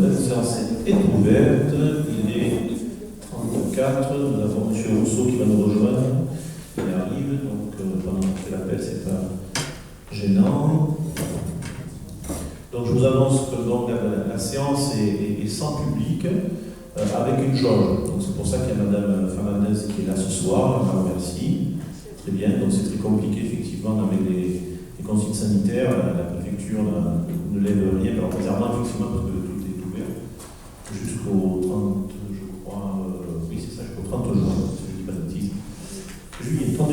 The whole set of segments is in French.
La séance est ouverte, il est 34, nous avons M. Rousseau qui va nous rejoindre, il arrive, donc pendant qu'on fait l'appel, c'est pas gênant. Donc je vous annonce que donc, la séance est sans public, avec une jauge. Donc c'est pour ça qu'il y a Mme Fernandez qui est là ce soir, je la remercie. Très bien, donc c'est très compliqué effectivement avec les consignes sanitaires, la préfecture ne lève rien, alors réservement effectivement parce que tout est ouvert, jusqu'au 30, je crois, oui c'est ça, jusqu'au 30 juin, si je ne dis pas de bêtises. Juillet, 30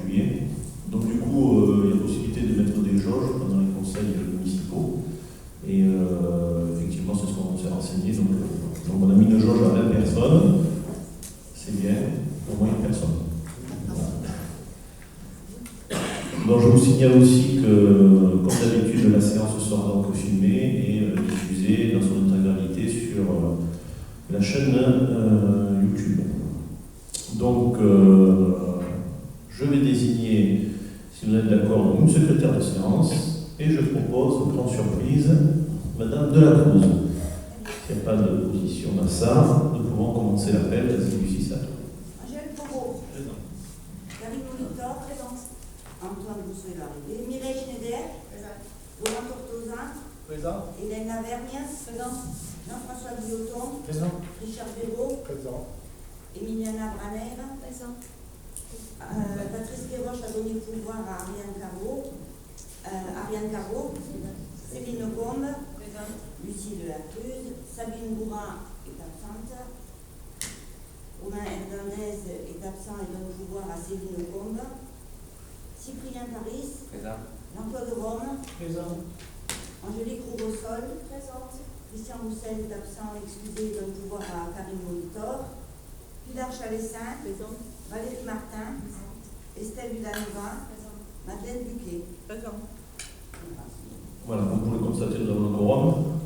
juillet. Donc du coup, il y a possibilité de mettre des jauges pendant les conseils municipaux. Et effectivement, c'est ce qu'on s'est renseigné. Donc on a mis une jauge à 20 personnes. C'est bien, au moins une personne. Donc je vous signale aussi que, comme d'habitude, la séance sera donc filmée et diffusée dans son intégralité sur la chaîne YouTube. Donc je vais désigner, si vous êtes d'accord, une secrétaire de séance et je propose, grande surprise, Madame Delacruz. S'il n'y a pas d'opposition à ça, nous pouvons commencer l'appel. Angèle Corot. Présent. Karine Molitor. Présente. Antoine Rousseau est arrivé. Mireille Schneider. Présent. Laurent Tortosa. Présent. Hélène Lavergne. Présent. Jean-François Guilloton. Présent. Richard Béraud. Présent. Emiliana Branner. Présent. Patrice Guéroche a donné le pouvoir à Ariane Carreau. Céline Combe. Présent. Lucie Delacruz. Sabine Bourrin est absente. Romain Hernandez est absent et donne le pouvoir à Céline Combe. Cyprien Paris. Présent. Jean-Claude Rome. Présent. Angélique Roubaud-Sol. Présente. Christian Roussel est absent, excusé, donne le pouvoir à Karine Molitor. Pilar Chalessin. Présente. Valérie Martin. Présente. Estelle Villanova. Présente. Madeleine Buquet. Présente. Voilà, vous pouvez constater que nous avons le quorum.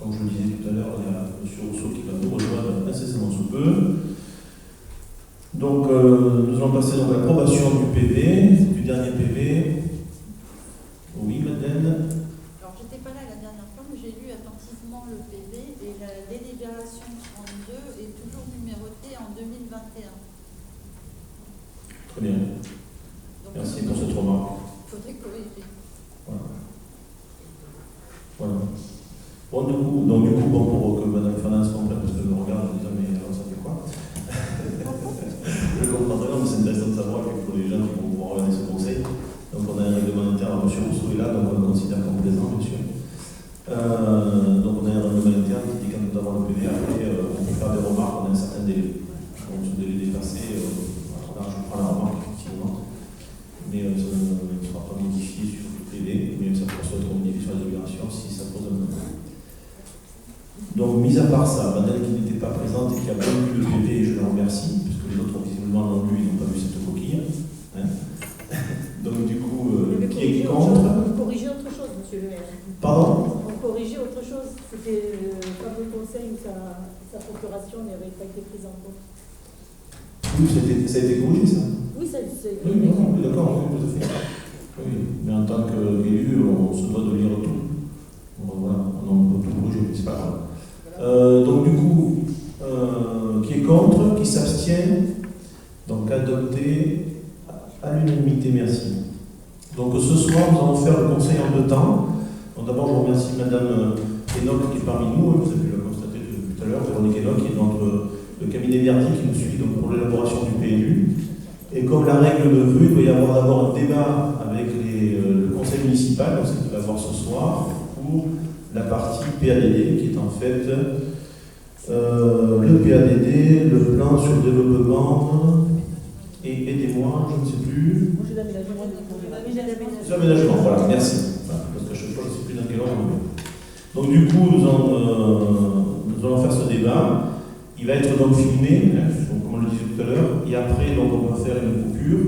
Comme je le disais tout à l'heure, il y a M. Rousseau qui va nous rejoindre incessamment sous peu. Donc, nous allons passer donc à l'approbation du PV, du dernier PV. Oui, Madeleine. Alors, j'étais pas là la dernière fois, mais j'ai lu attentivement le PV et la délibération 32 est toujours numérotée en 2021. Très bien. Donc, merci pour cette remarque. Il faudrait corriger. Voilà. Bon, du coup, pour que Mme Fernandez comprenne, parce qu'elle me regarde en disant, mais alors ça fait quoi? Je comprends très bien, mais c'est intéressant de savoir que pour les gens qui vont pouvoir regarder ce conseil. Donc, on a un règlement interne, M. Rousseau est là, donc on le considère comme présent, bien sûr. Donc, on a un règlement interne qui dit quand nous avons le PV, après, on peut faire des remarques, on a un certain délai. Donc, ce délai dépassé, je prends la remarque, effectivement. Mais ça ne sera pas modifié sur le PV, mais ça pourra être modifié sur la délibération si ça pose un problème. Donc, mis à part ça, Madeleine qui n'était pas présente et qui a bien lu le PV, et je la remercie, puisque les autres visiblement l'ont lu, ils n'ont pas vu cette coquille. Hein. Donc, du coup, qui est contre? On corrigeait autre chose, monsieur le maire. Pardon? On corrigeait autre chose. C'était comme le conseil où sa procuration n'avait pas été prise en compte. Oui, ça a été corrigé, ça? Oui, ça c'est. Oui, d'accord, oui, tout à fait. Oui, mais en tant qu'élu, on se doit de lire tout. Voilà, on peut tout corriger, c'est pas grave. Donc du coup, qui est contre, qui s'abstient, donc adopté à l'unanimité, merci. Donc ce soir, nous allons faire le conseil en 2 temps. Donc d'abord, je remercie Madame Enoch qui est parmi nous, vous avez pu le constater tout à l'heure, Véronique Enoch qui est dans le cabinet Verdi qui nous suit donc, pour l'élaboration du PLU. Et comme la règle le veut, il doit y avoir d'abord un débat avec le conseil municipal, donc c'est ce qu'il va avoir ce soir, pour la partie PADD, qui est en fait le PADD, le plan sur le développement, et aidez-moi, je ne sais plus. Moi, j'ai l'aménagement du L'aménagement, voilà, merci. Voilà, parce qu'à chaque fois, je ne sais plus dans quel ordre. Donc du coup, nous allons faire ce débat. Il va être donc filmé, comme on le disait tout à l'heure, et après, donc, on va faire une coupure,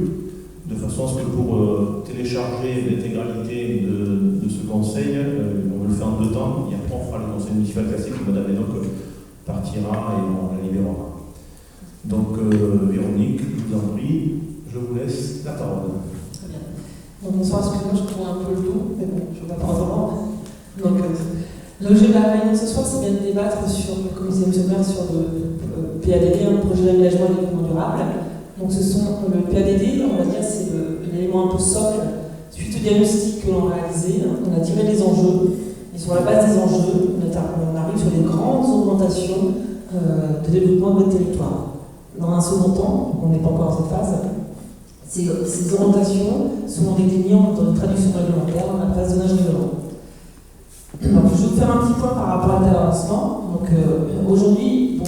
de façon à ce que pour télécharger l'intégralité de ce conseil, on le fait en 2 temps, et après on fera le conseil municipal classique, où Madame Enoch partira et on la libérera. Donc, Véronique, je vous en prie, je vous laisse la parole. Très bien. Bon, bonsoir, excusez-moi, je prends un peu le dos, mais bon, je ne vais pas en avoir. Donc, L'objet de la réunion ce soir, c'est bien de débattre sur, comme disait M. le maire, sur le PADD, un projet d'aménagement et développement durable. Donc le PADD, on va dire, c'est l'élément un peu socle suite au diagnostic que l'on a réalisé. On a tiré les enjeux, et sur la base des enjeux, on arrive sur les grandes augmentations de développement de notre territoire. Dans un second temps, on n'est pas encore dans cette phase, ces orientations seront déclinées dans une traduction réglementaire dans la phase zonage réglementaire. Donc, je vais vous faire un petit point par rapport à tel avancement. Donc, aujourd'hui,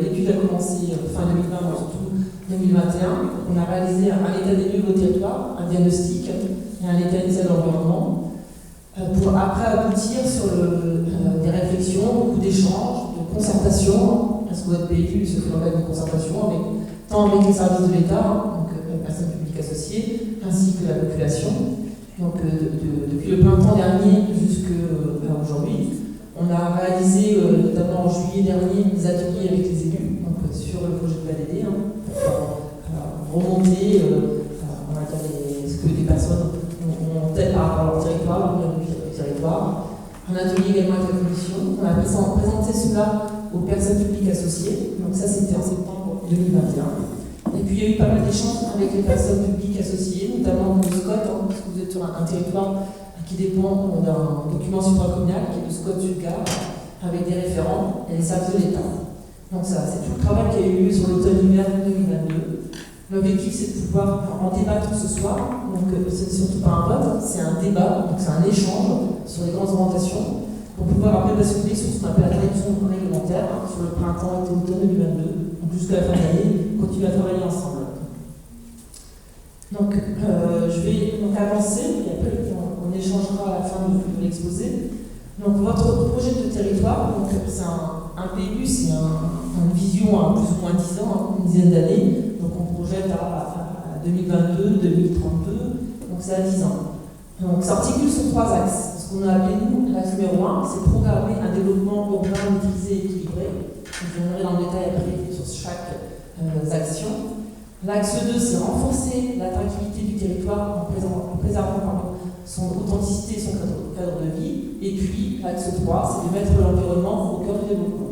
l'étude a commencé fin 2020, mais surtout 2021. On a réalisé un état des lieux de votre territoire, un diagnostic et un état initial de l'environnement, pour après aboutir sur des réflexions, beaucoup d'échanges, de concertation, parce que votre PLU se fait dans le cadre de concertation, tant avec les services de l'État, donc les personnes publiques associées, ainsi que la population. Donc, depuis le printemps dernier jusqu'à aujourd'hui, on a réalisé, notamment en juillet dernier, des ateliers avec les élus sur le projet de PADD, pour remonter on va dire ce que les personnes ont peut-être par rapport à leur territoire, leur territoire. Un atelier également avec la commission. On a présenté cela aux personnes publiques associées. Donc ça, c'était en septembre 2021. Et puis, il y a eu pas mal d'échanges avec les personnes publiques associées, notamment le SCOT, parce que vous êtes sur un territoire qui dépend d'un document supracommunal, qui est le SCOT Sud-Gard, avec des référents et les services de l'État. Donc ça, c'est tout le travail qui a eu lieu sur l'automne-hiver 2022. L'objectif, c'est de pouvoir en débattre ce soir. Donc, c'est surtout pas un vote, c'est un débat, donc c'est un échange sur les grandes orientations, pour pouvoir après basculer sur ce qu'on appelle la traduction réglementaire, sur le printemps et l'automne 2022. Jusqu'à la fin de l'année, continuer à travailler ensemble. Donc, je vais avancer, et après on échangera à la fin de l'exposé. Donc, votre projet de territoire, c'est un PLU, c'est une vision à plus ou moins 10 ans, une dizaine d'années. Donc, on projette à 2022, 2032, donc c'est à 10 ans. Donc, ça s'articule sur 3 axes. Ce qu'on a appelé, nous, l'axe numéro 1, c'est programmer un développement urbain maîtrisé et équilibré. Je viendrai dans le détail après sur chaque action. L'axe 2, c'est renforcer l'attractivité du territoire en préservant son authenticité et son cadre de vie. Et puis, l'axe 3, c'est de mettre l'environnement au cœur du développement.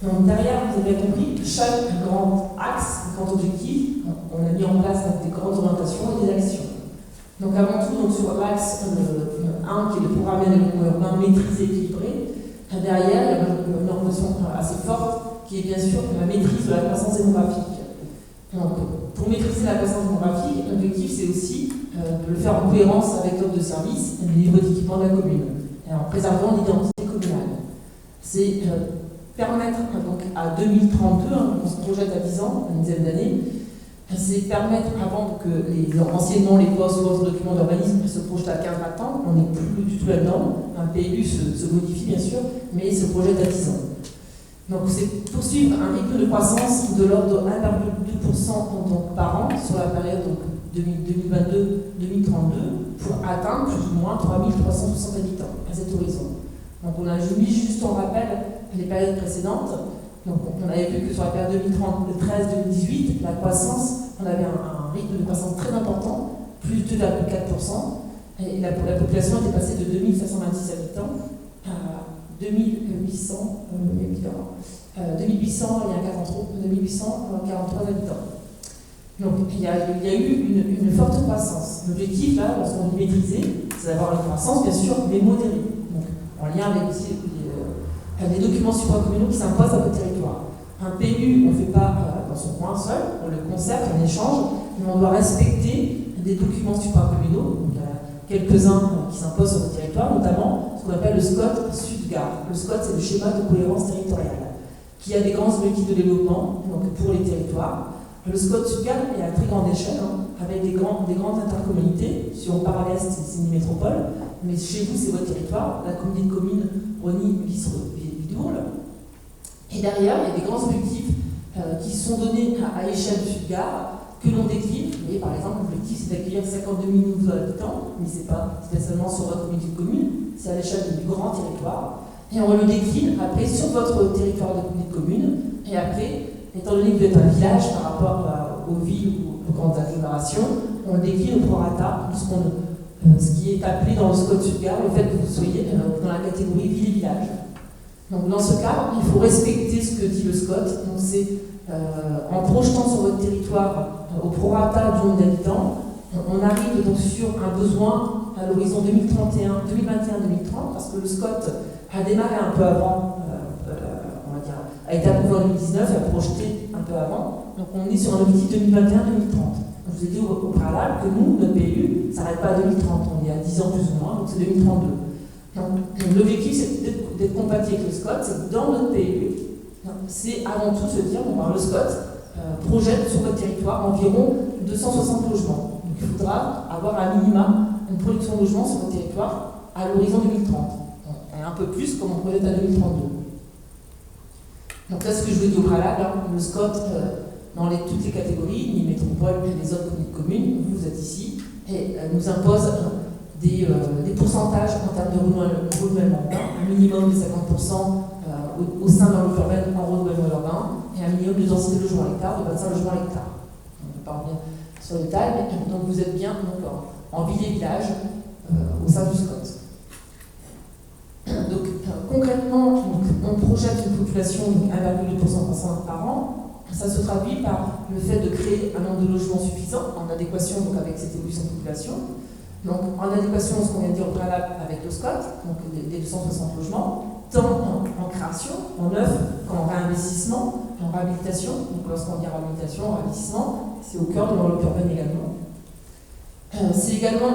Donc, derrière, vous avez compris que chaque grand axe, grand objectif, on a mis en place des grandes orientations et des actions. Donc, avant tout, sur l'axe 1, qui est de programmer un développement urbain maîtrisé et équilibré, derrière, il y a une orientation assez forte qui est bien sûr la maîtrise de la croissance démographique. Donc, pour maîtriser la croissance démographique, l'objectif c'est aussi de le faire en cohérence avec l'offre de services et le niveau d'équipement de la commune, et en préservant l'identité communale. C'est permettre donc à 2032, on se projette à 10 ans, une dizaine d'années, c'est permettre avant que anciennement les postes ou autres documents d'urbanisme se projettent à 15-20 ans, on n'est plus du tout là-dedans, un PLU se modifie bien sûr, mais il se projette à 10 ans. Donc c'est poursuivre un rythme de croissance de l'ordre de 1,2% par an sur la période 2022-2032 pour atteindre plus ou moins 3360 habitants à cet horizon. Donc on a mis juste en rappel les périodes précédentes. Donc on avait vu que sur la période 2013-2018, la croissance, on avait un rythme de croissance très important, plus de 2,4%, et la population était passée de 2526 habitants à 2800, il y a 2843 habitants. Donc il y a eu une forte croissance. L'objectif, là, lorsqu'on dit maîtriser, c'est d'avoir une croissance, bien sûr, mais modérée. Donc en lien avec aussi les documents supracommunaux qui s'imposent à votre territoire. Un PLU, on ne fait pas dans son coin seul, on le concerte, on échange, mais on doit respecter des documents supracommunaux. Donc, il y a quelques-uns qui s'imposent sur votre territoire, notamment ce qu'on appelle le SCOT Sud-Gard. Le SCOT, c'est le schéma de cohérence territoriale, qui a des grands objectifs de développement donc pour les territoires. Le SCOT Sud-Gard est à très grande échelle, avec des grandes intercommunalités. Si on part à l'est, c'est une métropole, mais chez vous, c'est votre territoire, la communauté de communes Rosny-Vidourle. Et derrière, il y a des grands objectifs qui sont donnés à l'échelle du Sud-Gard, que l'on décline. Vous voyez, par exemple, l'objectif, c'est d'accueillir 52 000 nouveaux habitants, mais ce n'est pas seulement sur votre communauté de communes, c'est à l'échelle du grand territoire. Et on le décline après sur votre territoire de communauté de communes, et après, étant donné que vous êtes un village par rapport aux villes ou aux grandes agglomérations, on le décline au prorata, puisqu'on ce qui est appelé dans le SCOT Sud-Gard le fait que vous soyez dans la catégorie ville et village. Donc dans ce cas, il faut respecter ce que dit le SCOT. Donc c'est en projetant sur votre territoire au prorata du nombre d'habitants, on arrive donc sur un besoin à l'horizon 2021-2030, parce que le SCOT a démarré un peu avant, on va dire, a été approuvé en 2019 et a projeté un peu avant. Donc on est sur un objectif 2021-2030. Je vous ai dit au préalable que nous, notre PLU, ne s'arrête pas à 2030, on est à 10 ans plus ou moins, donc c'est 2032. Donc l'objectif, c'est d'être compatible avec le SCOT, c'est que dans notre PLU, c'est avant tout se dire, le SCOT projette sur votre territoire environ 260 logements. Donc il faudra avoir à minima une production de logements sur votre territoire à l'horizon 2030. Et un peu plus comme on projette à 2032. Donc là, ce que je vous dis au préalable, le SCOT, dans toutes les catégories, ni métropole, ni les autres communes, vous êtes ici, et nous impose des pourcentages en termes de renouvellement urbain, un minimum de 50% au sein de l'enveloppe urbaine en renouvellement urbain, et un minimum de densité de logements à l'hectare, de 25 logements à l'hectare. On ne peut pas revenir sur le détail, mais donc vous êtes bien donc, en ville et village au sein du SCOT. Donc concrètement, on projette une population de 1,2% par an. Ça se traduit par le fait de créer un nombre de logements suffisant en adéquation donc, avec cette évolution de population. Donc en adéquation, ce qu'on vient de dire au préalable avec le SCOT, donc des 260 logements, tant en création, en neuf, qu'en réinvestissement, en réhabilitation. Donc lorsqu'on dit réhabilitation, réinvestissement, c'est au cœur de l'enveloppe urbaine également. C'est également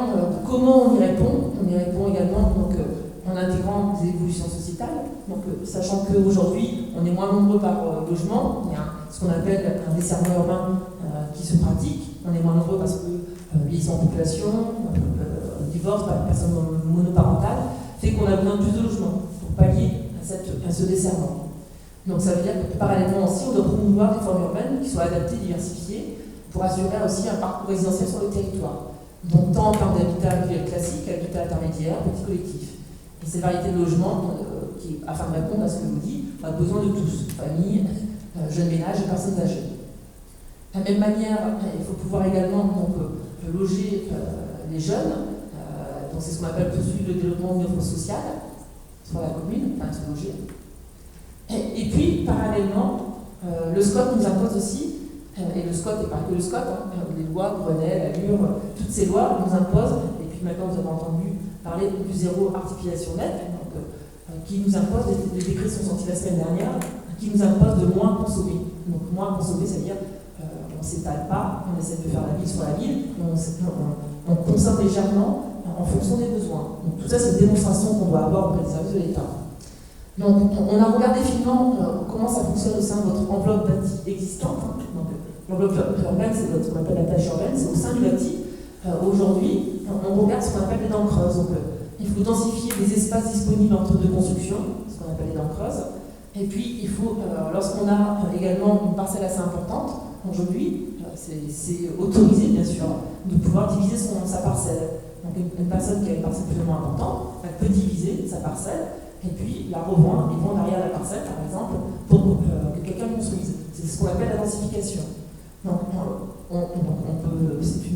comment on y répond. On y répond également donc, en intégrant des évolutions sociétales. Donc, sachant qu'aujourd'hui, on est moins nombreux par logement, il y a ce qu'on appelle un desserrement urbain qui se pratique. On est moins nombreux parce que vieillissement de population, divorce, personne monoparentale, fait qu'on a besoin de plus de logements pour pallier à ce desserrement. Donc, ça veut dire que parallèlement aussi, on doit promouvoir des formes urbaines qui soient adaptées, diversifiées, pour assurer aussi un parcours résidentiel sur le territoire. Donc, tant en termes d'habitat individuel classique, habitat intermédiaire, petit collectif. Et cette variété de logements, qui, afin de répondre à ce que je vous dis, a besoin de tous, familles, jeunes ménages et personnes âgées. De la même manière, il faut pouvoir également donc, loger les jeunes, donc c'est ce qu'on appelle poursuivre le développement d'une offre sociale sur la commune, enfin se loger. Et puis, parallèlement, le SCOT nous impose aussi, et le SCOT, et pas que le SCOT, les lois, Grenelle, Allure, toutes ces lois nous imposent, et puis maintenant vous avez entendu parler du zéro articulation nette, donc, qui nous impose, les décrets sont sortis la semaine dernière, qui nous impose de moins consommer. Donc moins consommer, c'est-à-dire on ne s'étale pas, on essaie de faire la ville sur la ville, on consomme légèrement en fonction des besoins. Donc tout ça, c'est une démonstration qu'on doit avoir auprès des services de l'État. Donc on a regardé finement comment ça fonctionne au sein de votre enveloppe bâtie existante. Donc l'enveloppe urbaine, c'est ce qu'on appelle la tâche urbaine, c'est au sein du bâti. Aujourd'hui, on regarde ce qu'on appelle les dents creuses. Donc, il faut densifier les espaces disponibles entre deux constructions, ce qu'on appelle les dents creuses. Et puis, il faut, lorsqu'on a également une parcelle assez importante, aujourd'hui, c'est autorisé, bien sûr, de pouvoir diviser sa parcelle. Donc, une personne qui a une parcelle plus ou moins importante, elle peut diviser sa parcelle et puis la revendre et vendre derrière la parcelle, par exemple, pour que quelqu'un construise. C'est ce qu'on appelle la densification. Donc, c'est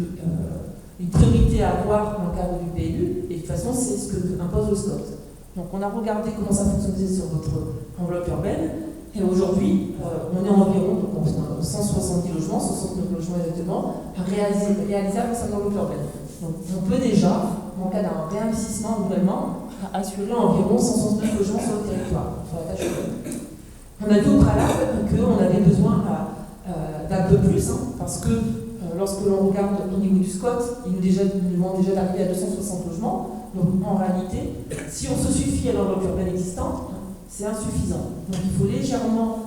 une priorité à avoir dans le cadre du PLU, et de toute façon, c'est ce que impose le SCOT. Donc, on a regardé comment ça fonctionnait sur votre enveloppe urbaine, et aujourd'hui, on est environ 170 logements, 69 logements exactement, réalisables au sein de l'enveloppe urbaine. Donc, on peut déjà, en cas d'un réinvestissement renouvellement, assurer environ 169 logements sur le territoire, sur la tâche urbaine. On a vu au préalable qu'on avait besoin d'un peu plus, parce que lorsque l'on regarde au niveau du SCOT, ils nous demandent déjà d'arriver à 260 logements. Donc en réalité, si on se suffit à l'enveloppe urbaine existante, c'est insuffisant. Donc il faut légèrement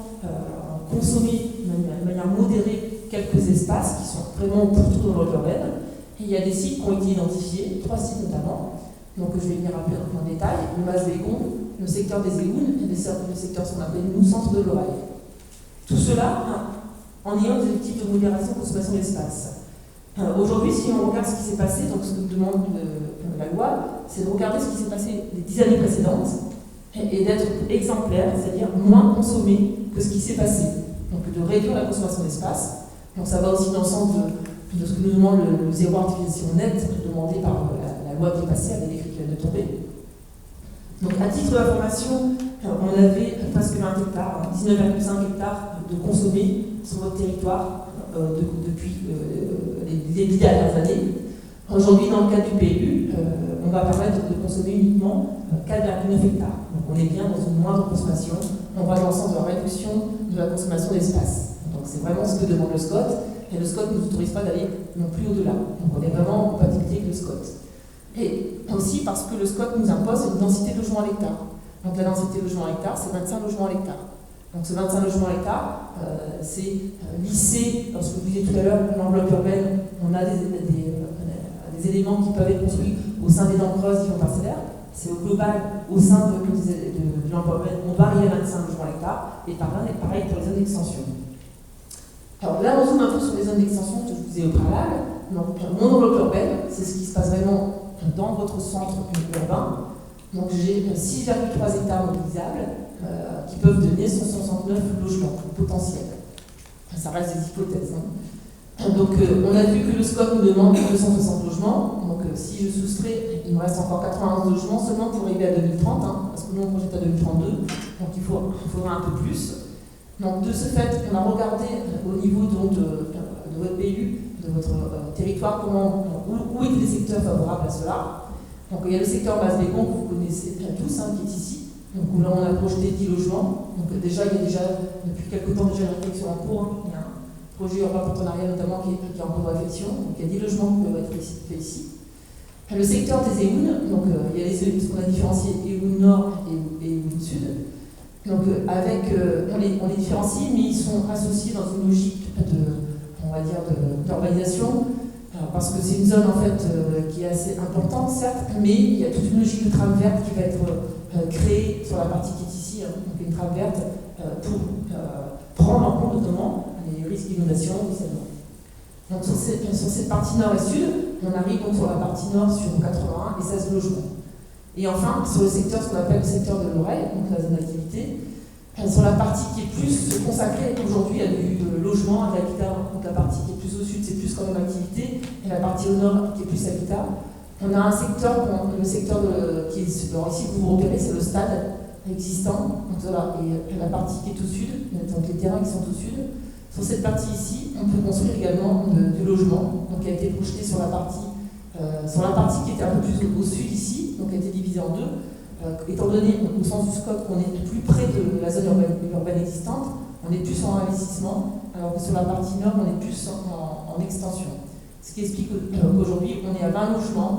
consommer de manière modérée quelques espaces qui sont vraiment pour tout dans l'enveloppe urbaine. Et il y a des sites qui ont été identifiés, 3 sites notamment. Donc je vais venir un peu en détail. Le Mas-Végon, le secteur des Égounes et le secteur qu'on appelle nous centre de l'Oreille. Tout cela en ayant des objectifs de modération de consommation d'espace. Aujourd'hui, si on regarde ce qui s'est passé, donc ce que demande la loi, c'est de regarder ce qui s'est passé les 10 années précédentes et d'être exemplaire, c'est-à-dire moins consommer que ce qui s'est passé. Donc de réduire la consommation d'espace. Donc ça va aussi dans le sens de ce que nous demande le zéro artificialisation nette demandé par la la loi qui est passée, avec les décret qui vient de tomber. Donc à titre d'information, on avait presque 20 hectares, 19,5 hectares de consommés sur votre territoire depuis les 10 dernières années. Aujourd'hui, dans le cadre du PLU, on va permettre de consommer uniquement 4,9 hectares. Donc on est bien dans une moindre consommation. On va dans le sens de la réduction de la consommation d'espace. Donc c'est vraiment ce que demande le SCOT. Et le SCOT ne nous autorise pas d'aller non plus au-delà. Donc on est vraiment en compatibilité avec le SCOT. Et aussi parce que le SCOT nous impose une densité de logements à l'hectare. Donc la densité de logements à l'hectare, c'est 25 logements à l'hectare. Donc ce 25 logements à l'hectare, c'est lissé, lorsque je vous disais tout à l'heure, l'enveloppe urbaine, on a des éléments qui peuvent être construits au sein des dents creuses qui sont parcellaires. C'est au global, au sein de l'enveloppe urbaine, on va arriver à 25 logements à l'hectare, et pareil pour les zones d'extension. Alors là, on zoome un peu sur les zones d'extension que je vous disais au préalable. Donc, mon enveloppe urbaine, c'est ce qui se passe vraiment dans votre centre urbain. Donc j'ai 6,3 hectares mobilisables qui peuvent donner 169 logements potentiels. Ça reste des hypothèses. Donc on a vu que le SCOT nous demande 260 logements. Donc si je soustrais, il me reste encore 91 logements seulement pour arriver à 2030, parce que nous on projette à 2032, donc il faudra un peu plus. Donc de ce fait, on a regardé au niveau de votre PLU, de votre territoire, où étaient les secteurs favorables à cela. Donc il y a le secteur base des ponts que vous connaissez bien tous, qui est ici. Donc là on a projeté 10 logements. Donc déjà il y a depuis quelques temps déjà une réflexion en cours. Il y a un projet urbain partenariat notamment qui est en cours de réflexion. Donc il y a 10 logements qui peuvent être faits ici. Le secteur des EOUN, donc il y a ce qu'on a différencié EOUN Nord et EOUN Sud. Donc on les différencie, mais ils sont associés dans une logique d'urbanisation. Parce que c'est une zone en fait qui est assez importante, certes, mais il y a toute une logique de trame verte qui va être créée sur la partie qui est ici, donc une trame verte pour prendre en compte notamment les risques d'inondation et d'essaiement. Donc sur cette partie nord et sud, on arrive donc sur la partie nord sur 81 et 16 logements. Et enfin, sur le secteur, ce qu'on appelle le secteur de l'oreille, donc la zone d'activité, sur la partie qui est plus consacrée aujourd'hui à du logement, à l'habitat, donc la partie qui est plus au sud, c'est plus quand même activité, et la partie au nord qui est plus habitat. On a un secteur, le secteur qui est, alors ici que vous repérez, c'est le stade existant, donc voilà, et la partie qui est au sud, donc les terrains qui sont au sud. Sur cette partie ici, on peut construire également du logement, donc qui a été projeté sur la partie qui était un peu plus au sud ici, donc qui a été divisée en deux. Étant donné au sens du SCOT qu'on est plus près de la zone urbaine existante, on est plus en investissement, alors que sur la partie nord, on est plus en extension. Ce qui explique qu'aujourd'hui, on est à 20 logements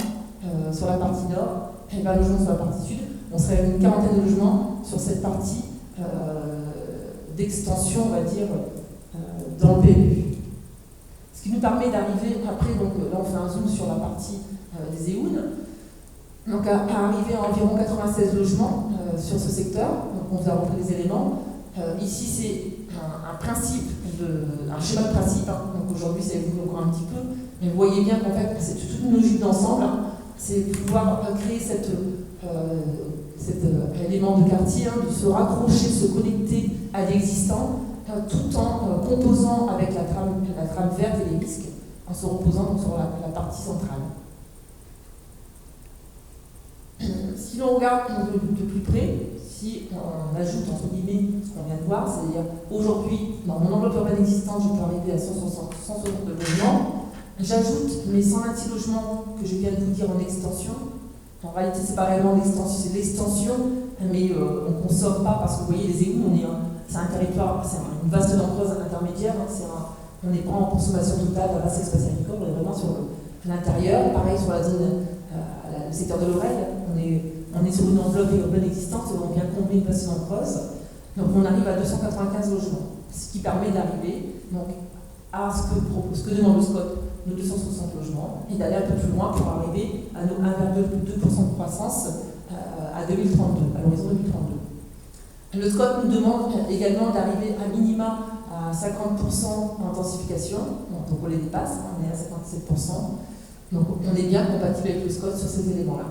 sur la partie nord et 20 logements sur la partie sud. On serait à une quarantaine de logements sur cette partie d'extension, on va dire, dans le PLU. Ce qui nous permet d'arriver, après, donc là on fait un zoom sur la partie des EOUN, donc à arriver à environ 96 logements sur ce secteur. Donc on vous a repris les éléments. Ici c'est un principe, un schéma de principe, donc aujourd'hui ça évolue encore un petit peu, mais vous voyez bien qu'en fait c'est toute une logique d'ensemble, c'est pouvoir créer cet élément de quartier, de se raccrocher, de se connecter à l'existant, tout en composant avec la trame verte et les risques, en se reposant donc sur la partie centrale. Si l'on regarde de plus près, si on ajoute entre guillemets ce qu'on vient de voir, c'est-à-dire aujourd'hui, dans mon enveloppe urbaine existante, je peux arriver à 160 logements, j'ajoute mes 126 logements que je viens de vous dire en extension. En réalité, c'est pas réellement l'extension, c'est l'extension, mais on ne consomme pas parce que vous voyez, les EOUN, c'est un territoire, c'est une vaste dent creuse intermédiaire, on n'est pas en consommation totale d'un vaste espace agricole, on est vraiment sur l'intérieur. Pareil sur la zone, le secteur de l'oreille, on est sur une enveloppe urbaine existante, on vient combler une vaste dent creuse. Donc on arrive à 295 logements, ce qui permet d'arriver à ce que demande le SCOT, nos 260 logements, et d'aller un peu plus loin pour arriver à nos 1,2% de croissance à 2032, à l'horizon 2032. Le SCOT nous demande également d'arriver à minima à 50% d'intensification, donc on les dépasse, on est à 57%, donc on est bien compatible avec le SCOT sur ces éléments-là.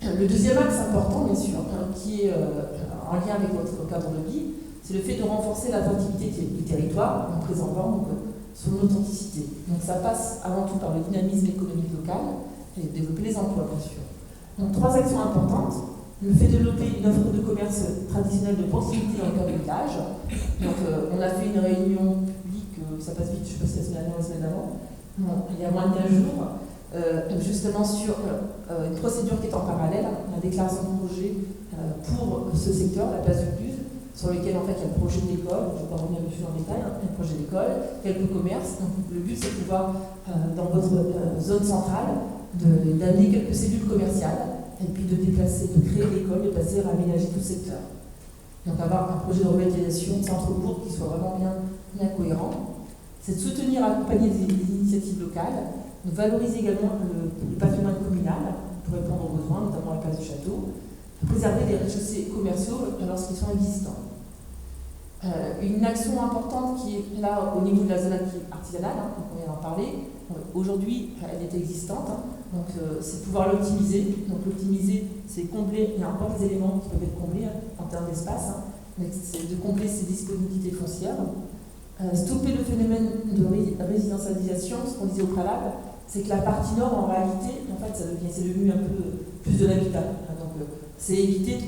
Le deuxième axe important, bien sûr, qui est en lien avec votre cadre de vie, c'est le fait de renforcer l'attractivité du territoire en préservant son authenticité. Donc ça passe avant tout par le dynamisme économique local et développer les emplois, bien sûr. Donc 3 actions importantes. Le fait de développer une offre de commerce traditionnelle de proximité dans le cœur du village. Donc on a fait une réunion publique, ça passe vite, je ne sais pas si la semaine dernière ou la semaine d'avant, il y a moins de 15 jours, justement sur une procédure qui est en parallèle, la déclaration de projet pour ce secteur, la place du Cluse, sur lequel en fait il y a le projet de l'école, je ne vais pas revenir dessus en détail, il y a le projet d'école, quelques commerces. Donc le but c'est de pouvoir, dans votre zone centrale, d'amener quelques cellules commerciales, et puis de déplacer, de créer l'école, de passer à aménager tout le secteur. Donc avoir un projet de revitalisation de centre-bourg qui soit vraiment bien cohérent. C'est de soutenir, accompagner des initiatives locales, de valoriser également le patrimoine communal pour répondre aux besoins, notamment la place du château, de préserver les rez-de-chaussée commerciaux lorsqu'ils sont existants. Une action importante qui est là au niveau de la zone artisanale, on vient d'en parler, aujourd'hui elle est existante, donc c'est pouvoir l'optimiser. Donc l'optimiser, c'est combler, il y a encore des éléments qui peuvent être comblés en termes d'espace, c'est de combler ces disponibilités foncières, stopper le phénomène de résidentialisation. Ce qu'on disait au préalable, c'est que la partie nord en réalité, en fait, c'est devenu un peu plus de l'habitat. Donc c'est éviter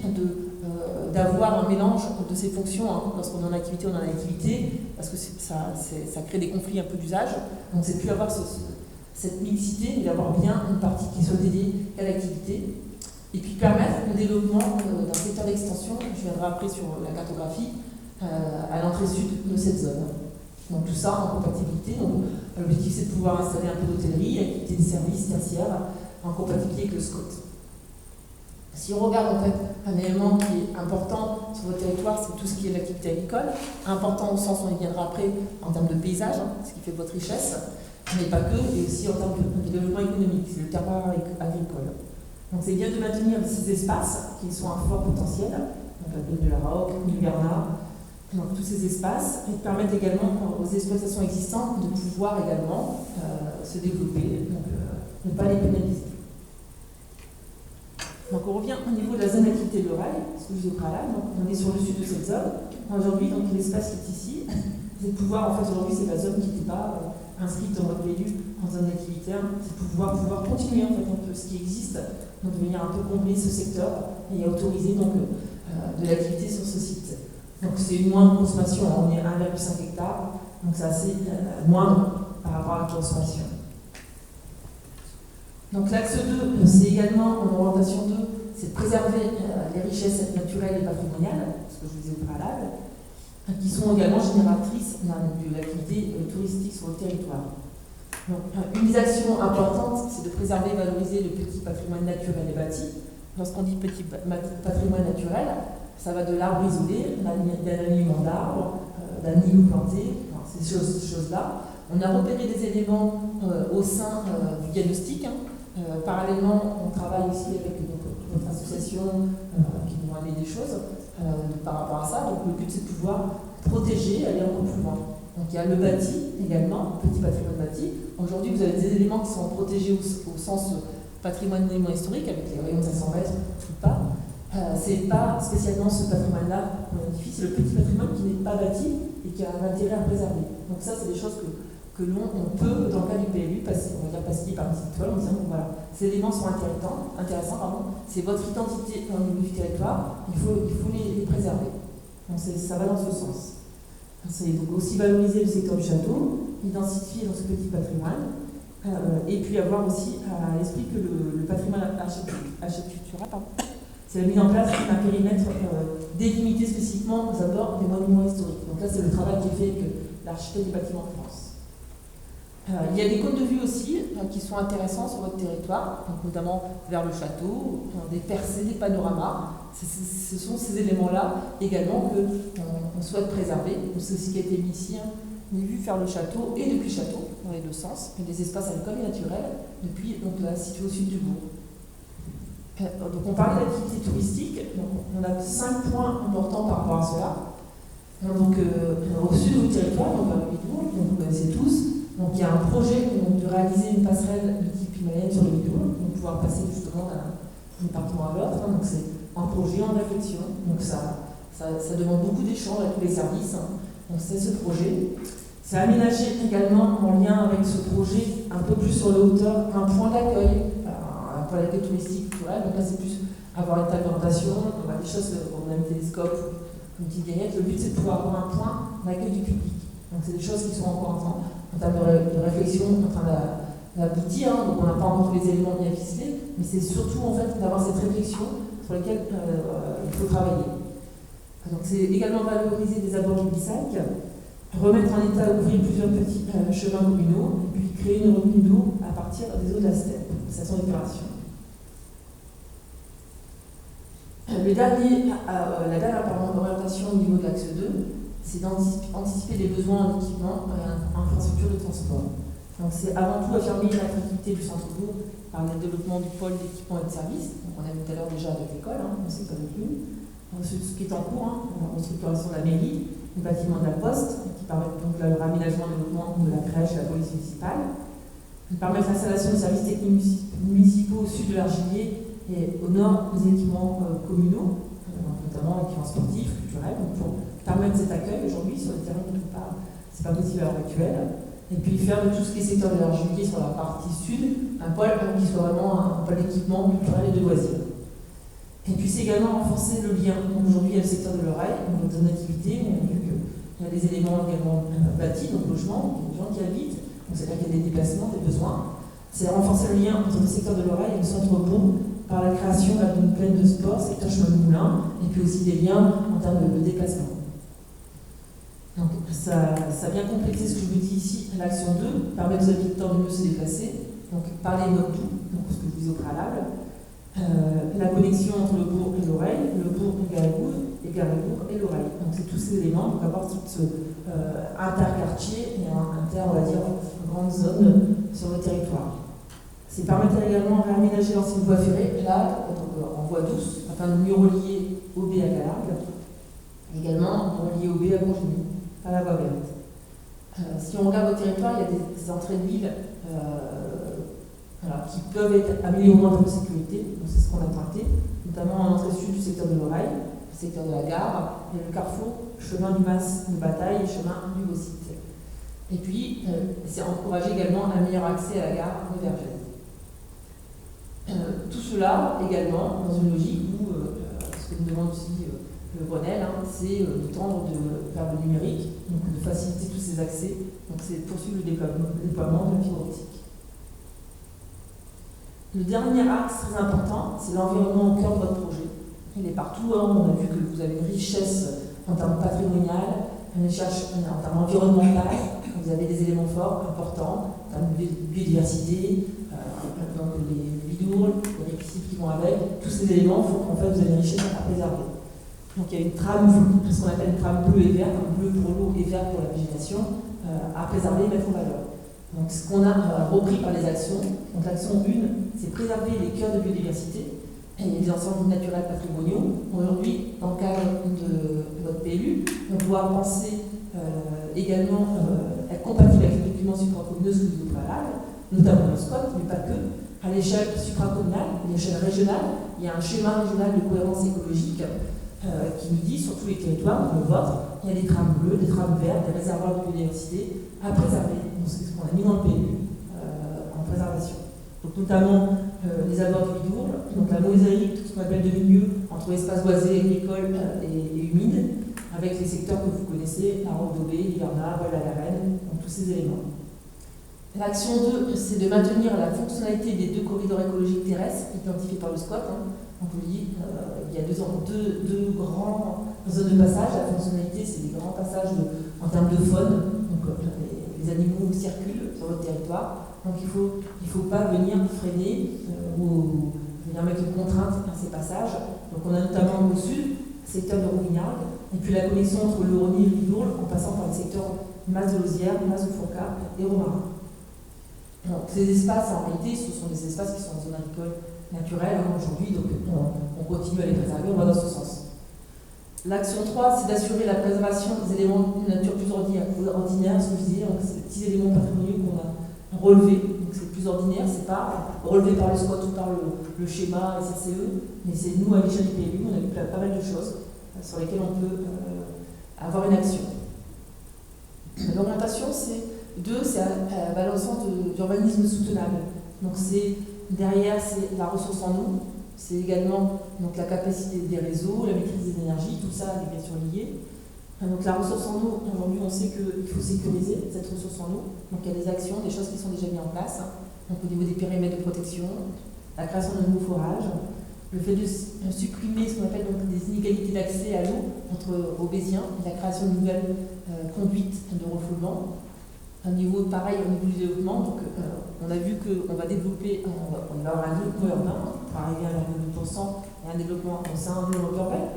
d'avoir un mélange de ces fonctions. Lorsqu'on est en activité, on est en activité, parce que ça crée des conflits un peu d'usage. Donc c'est plus avoir cette mixité, mais d'avoir bien une partie qui soit dédiée à l'activité. Et puis permettre le développement d'un secteur d'extension, je viendrai après sur la cartographie, à l'entrée sud de cette zone. Donc tout ça en compatibilité. Donc l'objectif c'est de pouvoir installer un peu d'hôtellerie, activité de services tertiaires, en compatibilité avec le SCOT. Si on regarde en fait un élément qui est important sur votre territoire, c'est tout ce qui est l'activité agricole, important au sens où on y viendra après en termes de paysage, ce qui fait votre richesse, mais pas que, et aussi en termes de développement économique, c'est le terroir agricole. Donc c'est bien de maintenir ces espaces qui sont à fort potentiel, donc la plaine de la Roque, du Bernard, donc tous ces espaces, et de permettre également aux exploitations existantes de pouvoir également se développer, donc ne pas les pénaliser. Donc on revient au niveau de la zone d'activité de l'oreille, ce que je disais préalable, donc on est sur le sud de cette zone. Aujourd'hui, donc l'espace qui est ici, c'est de pouvoir, en fait aujourd'hui c'est la zone qui n'était pas inscrite dans votre PLU en zone d'activité, c'est de pouvoir continuer en fait un peu ce qui existe, donc de venir un peu combler ce secteur et autoriser donc de l'activité sur ce site. Donc c'est une moindre consommation, on est à 1,5 hectare, donc c'est assez moindre par rapport à la consommation. Donc l'axe 2, c'est également en orientation 2, c'est de préserver les richesses naturelles et patrimoniales, ce que je vous disais au préalable, qui sont également génératrices de l'activité touristique sur le territoire. Donc, une des actions importantes, c'est de préserver et valoriser le petit patrimoine naturel et bâti. Lorsqu'on dit petit patrimoine naturel, ça va de l'arbre isolé, d'un alignement d'arbres, d'un îlot planté, ces choses-là. On a repéré des éléments au sein du diagnostic. Parallèlement, on travaille aussi avec notre association qui nous a amené des choses par rapport à ça. Donc le but c'est de pouvoir protéger, aller encore plus loin. Donc il y a le bâti également, petit patrimoine bâti. Aujourd'hui vous avez des éléments qui sont protégés au sens patrimoine monument historique avec les rayons de 500 mètres ou pas. C'est pas spécialement ce patrimoine-là qu'on identifie, c'est le petit patrimoine qui n'est pas bâti et qui a un intérêt à préserver. Donc ça c'est des choses que l'on peut, dans le cas du PLU, passer par une petite toile en disant bon, voilà, ces éléments sont intéressants, c'est votre identité au niveau du territoire, il faut les préserver. Donc ça va dans ce sens. C'est donc aussi valoriser le secteur du château, identifier dans ce petit patrimoine, et puis avoir aussi à l'esprit que le patrimoine architectural, c'est la mise en place d'un périmètre délimité spécifiquement aux abords des monuments historiques. Donc là, c'est le travail qui est fait avec l'architecte des bâtiments de France. Il y a des cônes de vue aussi qui sont intéressants sur votre territoire, donc notamment vers le château, des percées, des panoramas. Ce sont ces éléments-là également qu'on souhaite préserver. C'est ce qui a été mis ici, des vues vers le château et depuis le château, dans les deux sens, et des espaces agricoles et naturels, depuis donc, là, situé au sud du bourg. Donc on parlait d'activité touristique, donc on a 5 points importants par rapport à cela. Donc au sud du territoire, donc à Vidour, vous connaissez tous. Donc il y a un projet de réaliser une passerelle de type himalayenne sur le Vidour, pour pouvoir passer justement d'un département à l'autre. Donc c'est un projet en réflexion. Donc ça demande beaucoup d'échanges avec tous les services. Donc c'est ce projet. C'est aménager également en lien avec ce projet un peu plus sur les hauteurs, un point d'accueil touristique, culturel. Donc là, c'est plus avoir une table d'orientation, des choses, on a un télescope, une petite vignette. Le but, c'est de pouvoir avoir un point d'accueil du public. Donc c'est des choses qui sont encore en termes de réflexion en train d'aboutir. Donc on n'a pas encore tous les éléments bien ficelés, mais c'est surtout en fait d'avoir cette réflexion sur laquelle il faut travailler. Donc c'est également valoriser des abords du Bissac, remettre en état, ouvrir plusieurs petits chemins communaux, et puis créer une retenue d'eau à partir des eaux de la steppe, station d'épuration. La dernière orientation au niveau de l'axe 2, c'est d'anticiper les besoins en équipement et en infrastructure de transport. Donc c'est avant tout affirmer l'attractivité du centre-bourg par le développement du pôle d'équipement et de services. Donc on a vu tout à l'heure déjà avec l'école, on sait que ça va plus. Ce qui est en cours, la restructuration de la mairie, le bâtiment de la poste, qui permet donc le raménagement et développement de la crèche, de la police municipale. Il permet l'installation de services techniques municipaux au sud de l'Argilier et au nord des équipements communaux, notamment équipements sportifs, culturels, donc pour permettre cet accueil aujourd'hui sur les terrains quelque part, c'est pas possible à l'heure actuelle. Et puis faire de tout ce qui est secteur de l'Argilier sur la partie sud un pôle qui soit vraiment un pôle d'équipement culturel et de loisirs. Et puis c'est également renforcer le lien. Aujourd'hui, il y a le secteur de l'oreille, donc zone d'activité, on a vu qu'il y a des éléments également bâtis, donc logement, il y a des gens qui habitent, donc c'est-à-dire qu'il y a des déplacements, des besoins. C'est renforcer le lien entre le secteur de l'oreille et le centre-bourg par la création d'une plaine de sport, secteur chemin de moulin, et puis aussi des liens en termes de déplacement. Donc ça vient compléter ce que je vous dis ici, l'action 2, permettre aux habitants de mieux se déplacer, donc par les modes doux, donc ce que je disais au préalable, la connexion entre le bourg et l'oreille, le bourg et Garrebourg et l'oreille. Donc c'est tous ces éléments, donc avoir tout ce interquartier et on va dire, grande zone sur le territoire. C'est permettre également de réaménager l'ancienne voie ferrée, là, en voie douce, afin de mieux relier OB à Galargue, également de relier OB à Bongigny, à la voie verte. Si on regarde au territoire, il y a des entrées de ville qui peuvent être améliorées en termes de sécurité, donc c'est ce qu'on a pointé, notamment en entrée sud du secteur de l'oreille, le secteur de la gare, et le carrefour, chemin du Mas de Bataille et chemin du Gossite. Et puis, c'est encourager également un meilleur accès à la gare de Vergès. Tout cela également dans une logique où, ce que nous demande aussi le Grenelle, c'est de tendre vers le numérique, donc de faciliter tous ces accès, donc c'est poursuivre le déploiement de la fibre optique. Le dernier axe très important, c'est l'environnement au cœur de votre projet. Il est partout, on a vu que vous avez une richesse en termes patrimonial, une richesse en termes environnemental, vous avez des éléments forts, importants, en termes de biodiversité, donc les bidourles, les récifs qui vont avec, tous ces éléments font qu'en fait vous avez une richesse à préserver. Donc il y a une trame, ce qu'on appelle une trame bleue et verte, bleu pour l'eau et vert pour la végétation, à préserver et mettre en valeur. Donc ce qu'on a repris par les actions, donc l'action 1, c'est préserver les cœurs de biodiversité et les ensembles naturels patrimoniaux. Aujourd'hui, dans le cadre de votre PLU, on doit penser également être compatible avec les documents supracommunaux que vous préalable, notamment le SCOT, mais pas que. À l'échelle supracommunale, à l'échelle régionale, il y a un schéma régional de cohérence écologique qui nous dit sur tous les territoires, comme le vôtre, il y a des trames bleues, des trames vertes, des réservoirs de biodiversité à préserver. Donc c'est ce qu'on a mis dans le PLU en préservation. Donc notamment les abords du Bidourle, donc la mosaïque, tout ce qu'on appelle de milieu entre espaces boisés, agricoles et humides, avec les secteurs que vous connaissez, la Roque d'Aubé, l'Hivernat, la Garenne, donc tous ces éléments. L'action 2, c'est de maintenir la fonctionnalité des 2 corridors écologiques terrestres identifiés par le SCOT. Donc vous voyez, il y a deux grands zones de passage. La fonctionnalité, c'est des grands passages en termes de faune. Donc les animaux circulent sur votre territoire. Donc il faut pas venir freiner ou venir mettre une contrainte à ces passages. Donc on a notamment au sud, secteur de Rouvignargues, et puis la connexion entre le Rhône et le Bidourle en passant par les secteurs Mas de Lausière, Mas de Fourcade et Romarin. Donc, ces espaces, en réalité, ce sont des espaces qui sont en zone agricole naturelle aujourd'hui, donc on continue à les préserver, on va dans ce sens. L'action 3, c'est d'assurer la préservation des éléments de nature plus ordinaire, ce que je disais, donc c'est des petits éléments patrimoniaux qu'on a relevés, donc c'est plus ordinaire, c'est pas relevé par le SCOT ou par le schéma SRCE, mais c'est nous, à l'échelle du PLU, on a vu pas mal de choses sur lesquelles on peut avoir une action. L'orientation, c'est à l'ensemble d'urbanisme soutenable. Donc derrière, c'est la ressource en eau, c'est également donc, la capacité des réseaux, la maîtrise des énergies, tout ça est bien sûr lié. Donc la ressource en eau, aujourd'hui on sait qu'il faut sécuriser cette ressource en eau. Donc il y a des actions, des choses qui sont déjà mises en place. Donc au niveau des périmètres de protection, la création de nouveaux forages, le fait de supprimer ce qu'on appelle donc des inégalités d'accès à l'eau entre Aubésiens et la création de nouvelles conduites de refoulement. Un niveau pareil au niveau du développement, donc on a vu qu'on va développer, on va avoir un développement urbain pour arriver à 1,2% et un développement au sein de l'Europe urbaine.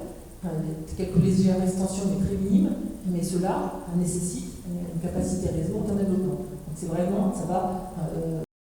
Quelques légères extensions mais très minimes, mais cela nécessite une capacité réseau en termes de développement. Donc c'est vraiment, ça va